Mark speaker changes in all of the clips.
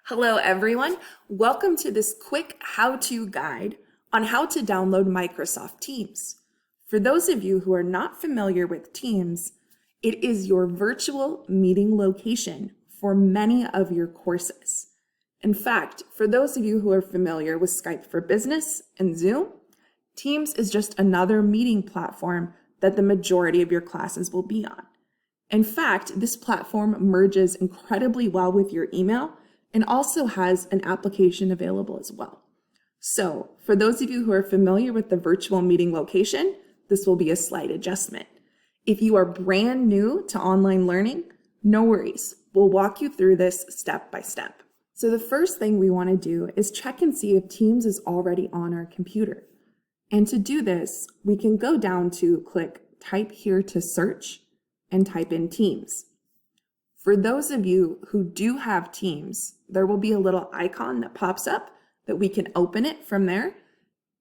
Speaker 1: Hello everyone, welcome to this quick how-to guide on how to download Microsoft Teams. For those of you who are not familiar with Teams, it is your virtual meeting location for many of your courses. In fact, for those of you who are familiar with Skype for Business and Zoom, Teams is just another meeting platform that the majority of your classes will be on. In fact, this platform merges incredibly well with your email and also has an application available as well. So for those of you who are familiar with the virtual meeting location, this will be a slight adjustment. If you are brand new to online learning, no worries. We'll walk you through this step by step. So the first thing we want to do is check and see if Teams is already on our computer. And to do this, we can go down to click Type here to search and type in Teams. For those of you who do have Teams, there will be a little icon that pops up that we can open it from there,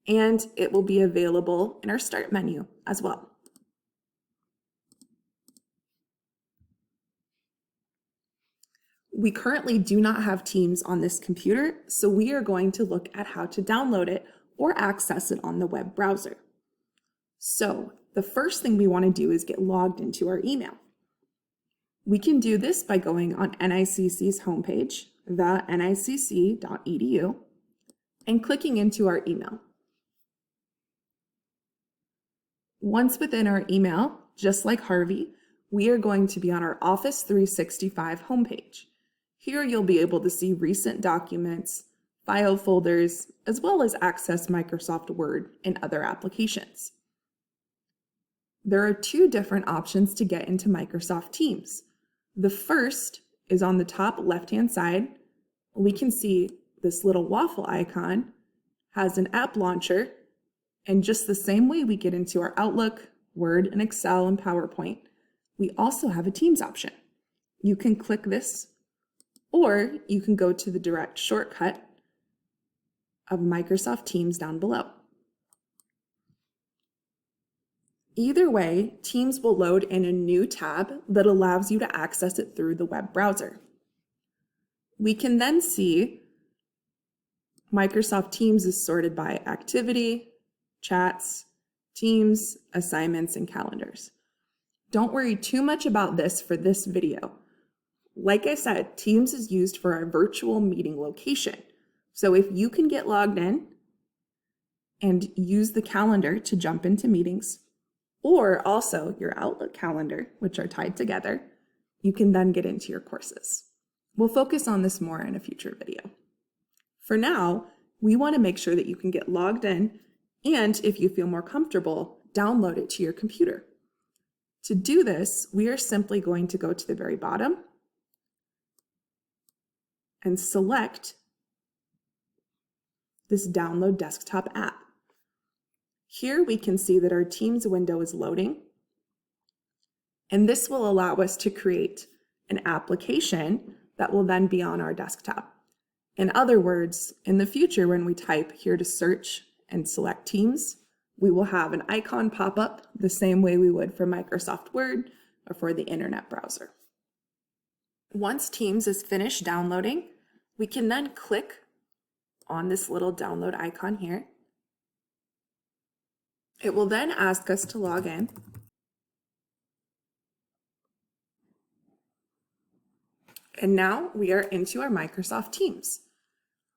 Speaker 1: and it will be available in our start menu as well. We currently do not have Teams on this computer, so we are going to look at how to download it or access it on the web browser. So the first thing we want to do is get logged into our email. We can do this by going on NICC's homepage, the nicc.edu, and clicking into our email. Once within our email, just like Harvey, we are going to be on our Office 365 homepage. Here you'll be able to see recent documents, file folders, as well as access Microsoft Word and other applications. There are two different options to get into Microsoft Teams. The first is on the top left-hand side. We can see this little waffle icon has an app launcher, and just the same way we get into our Outlook, Word, and Excel and PowerPoint, we also have a Teams option. You can click this, or you can go to the direct shortcut of Microsoft Teams down below. Either way, Teams will load in a new tab that allows you to access it through the web browser. We can then see Microsoft Teams is sorted by activity, chats, teams, assignments, and calendars. Don't worry too much about this for this video. Like I said, Teams is used for our virtual meeting location. So if you can get logged in and use the calendar to jump into meetings, or also your Outlook calendar, which are tied together, you can then get into your courses. We'll focus on this more in a future video. For now, we want to make sure that you can get logged in, and if you feel more comfortable, download it to your computer. To do this, we are simply going to go to the very bottom and select this Download Desktop app. Here we can see that our Teams window is loading, and this will allow us to create an application that will then be on our desktop. In other words, in the future when we type here to search and select Teams, we will have an icon pop up the same way we would for Microsoft Word or for the internet browser. Once Teams is finished downloading, we can then click on this little download icon here. It will then ask us to log in. And now we are into our Microsoft Teams.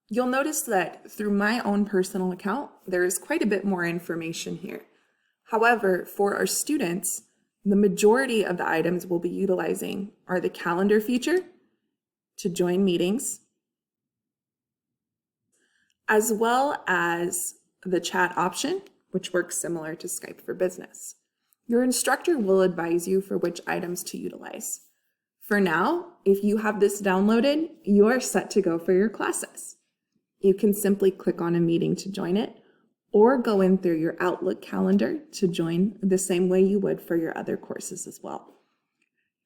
Speaker 1: You'll notice that through my own personal account, there is quite a bit more information here. However, for our students, the majority of the items we'll be utilizing are the calendar feature to join meetings, as well as the chat option, which works similar to Skype for Business. Your instructor will advise you for which items to utilize. For now, if you have this downloaded, you are set to go for your classes. You can simply click on a meeting to join it, or go in through your Outlook calendar to join the same way you would for your other courses as well.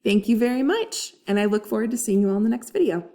Speaker 1: Thank you very much, and I look forward to seeing you all in the next video.